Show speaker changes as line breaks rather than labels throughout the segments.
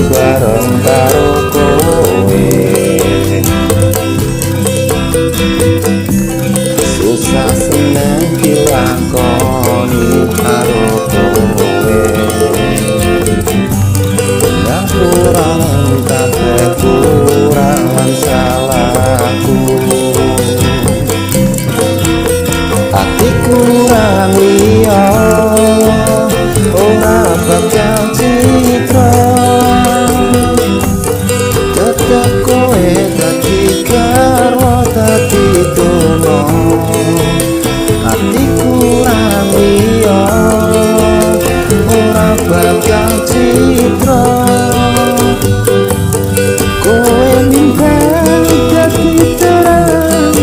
bareng karo kowe susah seneng dilakoni karo kowe ngapuran kabeh kurangan salahku ati kurang liya ora bakal citra tetep kowe dadi garwa dadi dono ati kurang liya ora bakal citra kowe nimbang dadi terang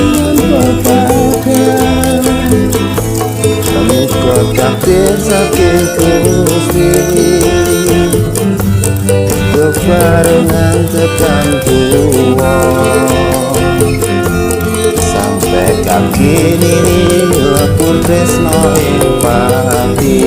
babagan muga takdir saking Gusti bebarengan tekan tuwa sampai kaki ini lepur tresno ing pati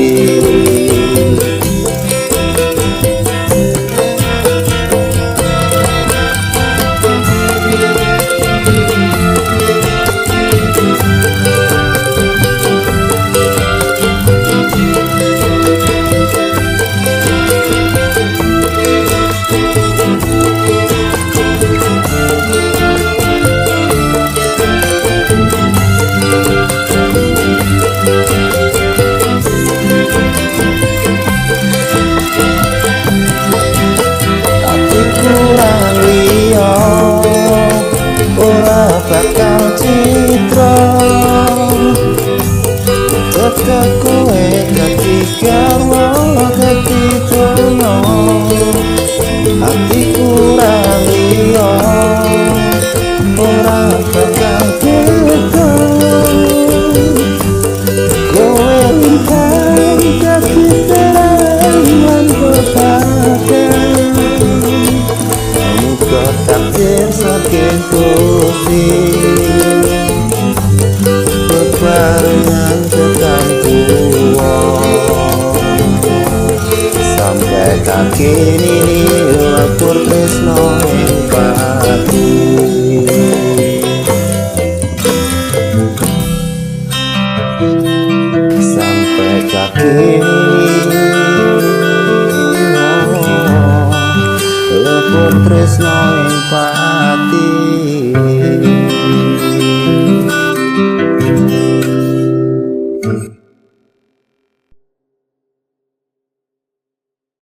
bakal citra tetep kowe dadi garwa dadi dono ati kurang liya ora bakal beda kowe limpang dadi terang lan babagan muga takdir saking Gusti bebarengan tekan tuwa sampai kaki ini lepur tresno ing pati sampai kaki ini lepur tresno ing pati.